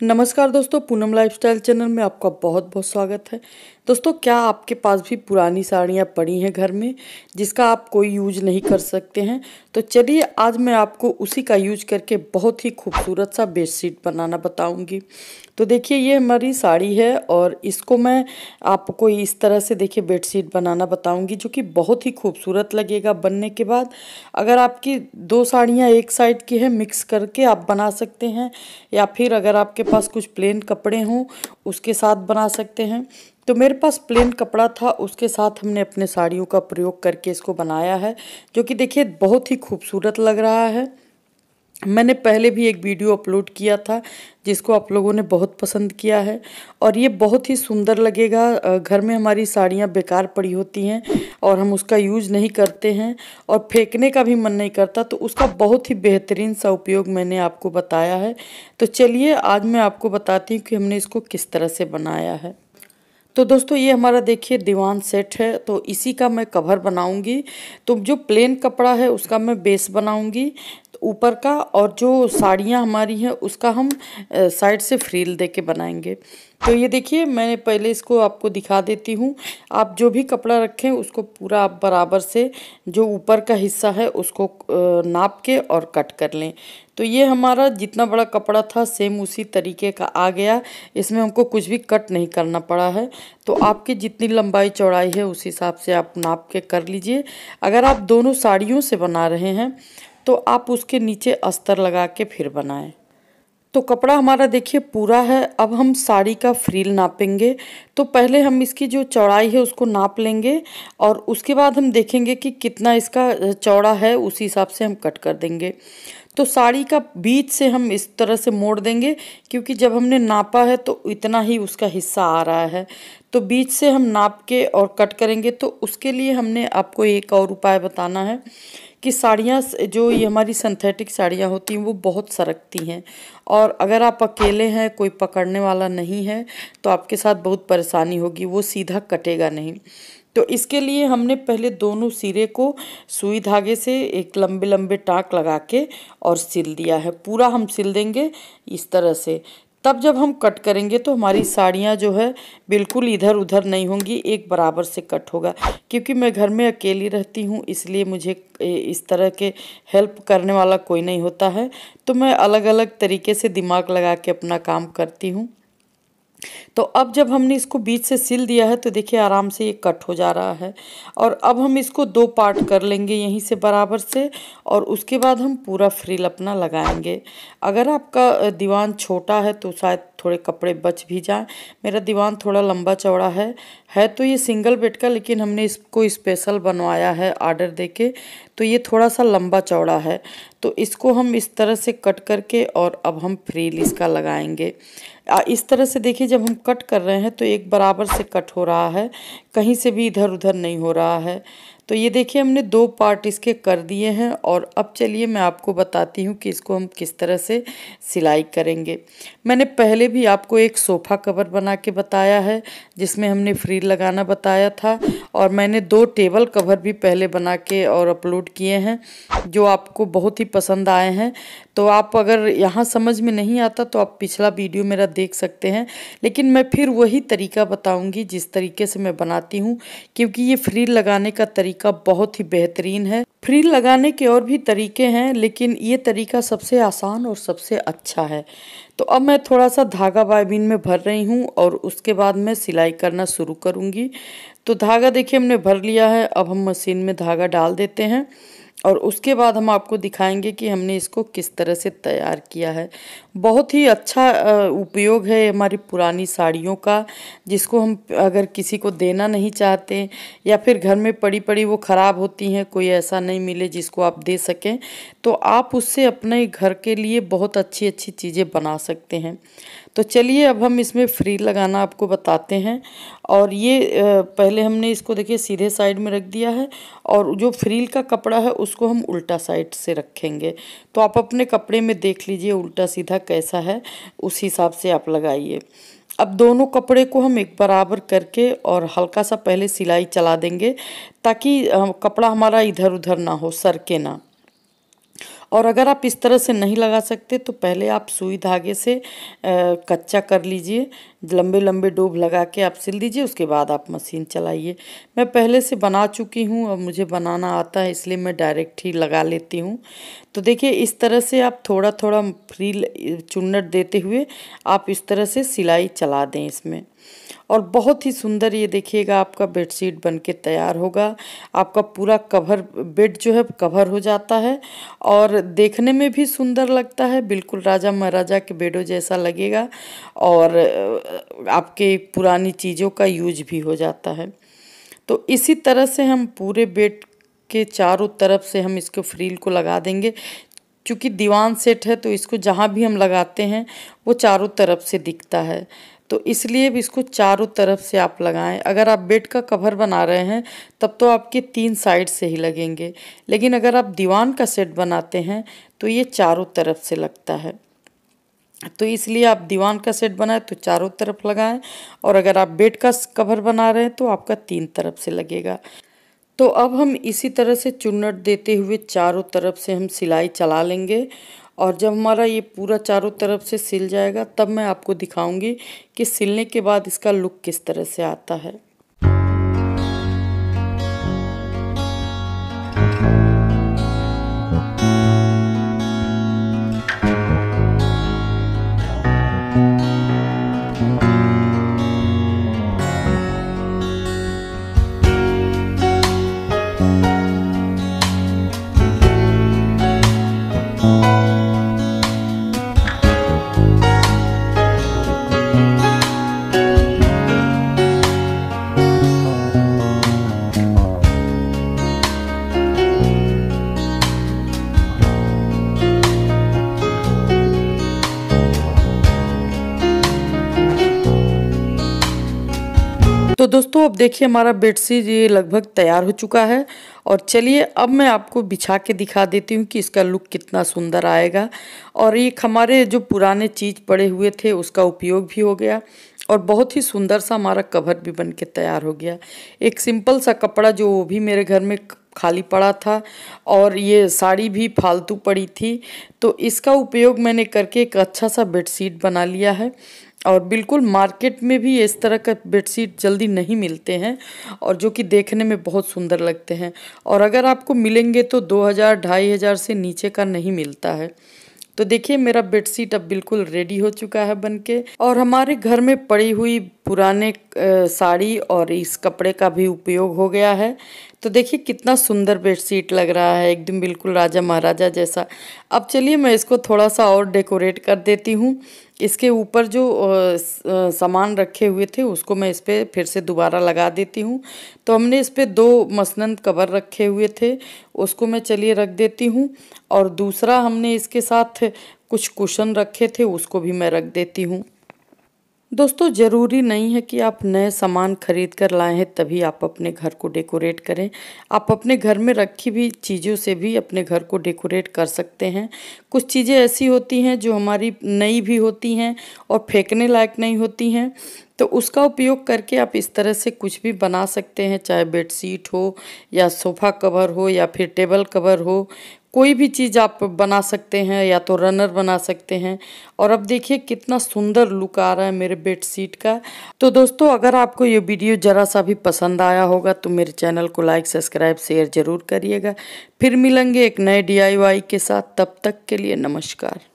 नमस्कार दोस्तों, Poonam lifestyle channel में आपका बहुत बहुत स्वागत है। दोस्तों, क्या आपके पास भी पुरानी साड़ियाँ पड़ी हैं घर में जिसका आप कोई यूज नहीं कर सकते हैं? तो चलिए आज मैं आपको उसी का यूज करके बहुत ही खूबसूरत सा बेडशीट बनाना बताऊंगी। तो देखिए, ये हमारी साड़ी है और इसको मैं आपको इस तरह से देखिए बेडशीट बनाना बताऊंगी जो कि बहुत ही खूबसूरत लगेगा बनने के बाद। अगर आपकी दो साड़ियाँ एक साइड की है मिक्स करके आप बना सकते हैं, या फिर अगर आपके पास कुछ प्लेन कपड़े हों उसके साथ बना सकते हैं। तो मेरे पास प्लेन कपड़ा था, उसके साथ हमने अपने साड़ियों का प्रयोग करके इसको बनाया है, जो कि देखिए बहुत ही खूबसूरत लग रहा है। मैंने पहले भी एक वीडियो अपलोड किया था जिसको आप लोगों ने बहुत पसंद किया है और ये बहुत ही सुंदर लगेगा। घर में हमारी साड़ियाँ बेकार पड़ी होती हैं और हम उसका यूज़ नहीं करते हैं और फेंकने का भी मन नहीं करता, तो उसका बहुत ही बेहतरीन सा उपयोग मैंने आपको बताया है। तो चलिए आज मैं आपको बताती हूँ कि हमने इसको किस तरह से बनाया है। तो दोस्तों, ये हमारा देखिए दीवान सेट है, तो इसी का मैं कवर बनाऊंगी। तो जो प्लेन कपड़ा है उसका मैं बेस बनाऊंगी ऊपर का, और जो साड़ियाँ हमारी हैं उसका हम साइड से फ्रील दे के बनाएंगे। तो ये देखिए, मैंने पहले इसको आपको दिखा देती हूँ। आप जो भी कपड़ा रखें उसको पूरा आप बराबर से जो ऊपर का हिस्सा है उसको नाप के और कट कर लें। तो ये हमारा जितना बड़ा कपड़ा था सेम उसी तरीके का आ गया, इसमें हमको कुछ भी कट नहीं करना पड़ा है। तो आपकी जितनी लंबाई चौड़ाई है उस हिसाब से आप नाप के कर लीजिए। अगर आप दोनों साड़ियों से बना रहे हैं तो आप उसके नीचे अस्तर लगा के फिर बनाएं। तो कपड़ा हमारा देखिए पूरा है। अब हम साड़ी का फ्रील नापेंगे। तो पहले हम इसकी जो चौड़ाई है उसको नाप लेंगे और उसके बाद हम देखेंगे कि कितना इसका चौड़ा है, उसी हिसाब से हम कट कर देंगे। तो साड़ी का बीच से हम इस तरह से मोड़ देंगे, क्योंकि जब हमने नापा है तो इतना ही उसका हिस्सा आ रहा है। तो बीच से हम नाप के और कट करेंगे। तो उसके लिए हमने आपको एक और उपाय बताना है कि साड़ियाँ जो ये हमारी सिंथेटिक साड़ियाँ होती हैं वो बहुत सरकती हैं, और अगर आप अकेले हैं, कोई पकड़ने वाला नहीं है, तो आपके साथ बहुत परेशानी होगी, वो सीधा कटेगा नहीं। तो इसके लिए हमने पहले दोनों सिरे को सुई धागे से एक लंबे लंबे टाँक लगा के और सिल दिया है। पूरा हम सिल देंगे इस तरह से। तब जब हम कट करेंगे तो हमारी साड़ियाँ जो है बिल्कुल इधर उधर नहीं होंगी, एक बराबर से कट होगा। क्योंकि मैं घर में अकेली रहती हूँ इसलिए मुझे इस तरह के हेल्प करने वाला कोई नहीं होता है, तो मैं अलग अलग तरीके से दिमाग लगा के अपना काम करती हूँ। तो अब जब हमने इसको बीच से सिल दिया है तो देखिए आराम से ये कट हो जा रहा है। और अब हम इसको दो पार्ट कर लेंगे यहीं से बराबर से, और उसके बाद हम पूरा फ्रिल अपना लगाएंगे। अगर आपका दीवान छोटा है तो शायद थोड़े कपड़े बच भी जाएं। मेरा दीवान थोड़ा लंबा चौड़ा है तो ये सिंगल बेड का, लेकिन हमने इसको स्पेशल बनवाया है ऑर्डर देके, तो ये थोड़ा सा लंबा चौड़ा है। तो इसको हम इस तरह से कट करके और अब हम फ्रिल इसका लगाएंगे। इस तरह से देखिए, जब हम कट कर रहे हैं तो एक बराबर से कट हो रहा है, कहीं से भी इधर उधर नहीं हो रहा है। तो ये देखिए हमने दो पार्ट इसके कर दिए हैं। और अब चलिए मैं आपको बताती हूँ कि इसको हम किस तरह से सिलाई करेंगे। मैंने पहले भी आपको एक सोफ़ा कवर बना के बताया है जिसमें हमने फ्रिल लगाना बताया था, और मैंने दो टेबल कवर भी पहले बना के और अपलोड किए हैं जो आपको बहुत ही पसंद आए हैं। तो आप अगर यहाँ समझ में नहीं आता तो आप पिछला वीडियो मेरा देख सकते हैं, लेकिन मैं फिर वही तरीका बताऊंगी जिस तरीके से मैं बनाती हूँ, क्योंकि ये फ्रिल लगाने का तरीका बहुत ही बेहतरीन है। फ्रिल लगाने के और भी तरीके हैं लेकिन ये तरीका सबसे आसान और सबसे अच्छा है। तो अब मैं थोड़ा सा धागा बाइबिन में भर रही हूँ और उसके बाद मैं सिलाई करना शुरू करूँगी। तो धागा देखिए हमने भर लिया है। अब हम मशीन में धागा डाल देते हैं और उसके बाद हम आपको दिखाएंगे कि हमने इसको किस तरह से तैयार किया है। बहुत ही अच्छा उपयोग है हमारी पुरानी साड़ियों का, जिसको हम अगर किसी को देना नहीं चाहते या फिर घर में पड़ी पड़ी वो ख़राब होती हैं, कोई ऐसा नहीं मिले जिसको आप दे सकें, तो आप उससे अपने घर के लिए बहुत अच्छी अच्छी चीज़ें बना सकते हैं। तो चलिए अब हम इसमें फ्रिल लगाना आपको बताते हैं। और ये पहले हमने इसको देखिए सीधे साइड में रख दिया है, और जो फ्रिल का कपड़ा है उसको हम उल्टा साइड से रखेंगे। तो आप अपने कपड़े में देख लीजिए उल्टा सीधा कैसा है, उस हिसाब से आप लगाइए। अब दोनों कपड़े को हम एक बराबर करके और हल्का सा पहले सिलाई चला देंगे, ताकि कपड़ा हमारा इधर उधर ना हो, सरके ना। और अगर आप इस तरह से नहीं लगा सकते तो पहले आप सुई धागे से कच्चा कर लीजिए, लंबे लंबे डोब लगा के आप सिल दीजिए, उसके बाद आप मशीन चलाइए। मैं पहले से बना चुकी हूँ और मुझे बनाना आता है, इसलिए मैं डायरेक्ट ही लगा लेती हूँ। तो देखिए इस तरह से आप थोड़ा थोड़ा फ्री चुन्नट देते हुए आप इस तरह से सिलाई चला दें इसमें, और बहुत ही सुंदर ये देखिएगा आपका बेडशीट बनके तैयार होगा। आपका पूरा कवर, बेड जो है कवर हो जाता है और देखने में भी सुंदर लगता है, बिल्कुल राजा महाराजा के बेडों जैसा लगेगा, और आपके पुरानी चीज़ों का यूज भी हो जाता है। तो इसी तरह से हम पूरे बेड के चारों तरफ से हम इसको फ्रिल को लगा देंगे। चूँकि दीवान सेट है तो इसको जहाँ भी हम लगाते हैं वो चारों तरफ से दिखता है, तो इसलिए भी इसको चारों तरफ से आप लगाएं। अगर आप बेड का कवर बना रहे हैं तब तो आपके 3 साइड से ही लगेंगे, लेकिन अगर आप दीवान का सेट बनाते हैं तो ये चारों तरफ से लगता है। तो इसलिए आप दीवान का सेट बनाए तो चारों तरफ लगाएं, और अगर आप बेड का कवर बना रहे हैं तो आपका 3 तरफ से लगेगा। तो अब हम इसी तरह से चुन्नट देते हुए चारों तरफ से हम सिलाई चला लेंगे, और जब हमारा ये पूरा चारों तरफ से सिल जाएगा तब मैं आपको दिखाऊंगी कि सिलने के बाद इसका लुक किस तरह से आता है। तो दोस्तों अब देखिए हमारा बेडशीट ये लगभग तैयार हो चुका है, और चलिए अब मैं आपको बिछा के दिखा देती हूँ कि इसका लुक कितना सुंदर आएगा। और ये हमारे जो पुराने चीज़ पड़े हुए थे उसका उपयोग भी हो गया, और बहुत ही सुंदर सा हमारा कवर भी बन के तैयार हो गया। एक सिंपल सा कपड़ा जो वो भी मेरे घर में खाली पड़ा था, और ये साड़ी भी फालतू पड़ी थी, तो इसका उपयोग मैंने करके एक अच्छा सा बेडशीट बना लिया है। और बिल्कुल मार्केट में भी इस तरह का बेडशीट जल्दी नहीं मिलते हैं, और जो कि देखने में बहुत सुंदर लगते हैं, और अगर आपको मिलेंगे तो 2000-2500 से नीचे का नहीं मिलता है। तो देखिए मेरा बेडशीट अब बिल्कुल रेडी हो चुका है बनके, और हमारे घर में पड़ी हुई पुराने साड़ी और इस कपड़े का भी उपयोग हो गया है। तो देखिए कितना सुंदर बेडशीट लग रहा है, एकदम बिल्कुल राजा महाराजा जैसा। अब चलिए मैं इसको थोड़ा सा और डेकोरेट कर देती हूँ। इसके ऊपर जो सामान रखे हुए थे उसको मैं इस पर फिर से दोबारा लगा देती हूँ। तो हमने इस पर 2 मसनद कवर रखे हुए थे, उसको मैं चलिए रख देती हूँ, और दूसरा हमने इसके साथ कुछ कुशन रखे थे उसको भी मैं रख देती हूँ। दोस्तों ज़रूरी नहीं है कि आप नए सामान खरीद कर लाए हैं तभी आप अपने घर को डेकोरेट करें। आप अपने घर में रखी भी चीज़ों से भी अपने घर को डेकोरेट कर सकते हैं। कुछ चीज़ें ऐसी होती हैं जो हमारी नई भी होती हैं और फेंकने लायक नहीं होती हैं, तो उसका उपयोग करके आप इस तरह से कुछ भी बना सकते हैं, चाहे बेडशीट हो या सोफ़ा कवर हो या फिर टेबल कवर हो। कोई भी चीज़ आप बना सकते हैं, या तो रनर बना सकते हैं। और अब देखिए कितना सुंदर लुक आ रहा है मेरे बेडशीट का। तो दोस्तों अगर आपको ये वीडियो ज़रा सा भी पसंद आया होगा तो मेरे चैनल को लाइक, सब्सक्राइब, शेयर ज़रूर करिएगा। फिर मिलेंगे एक नए DIY के साथ, तब तक के लिए नमस्कार।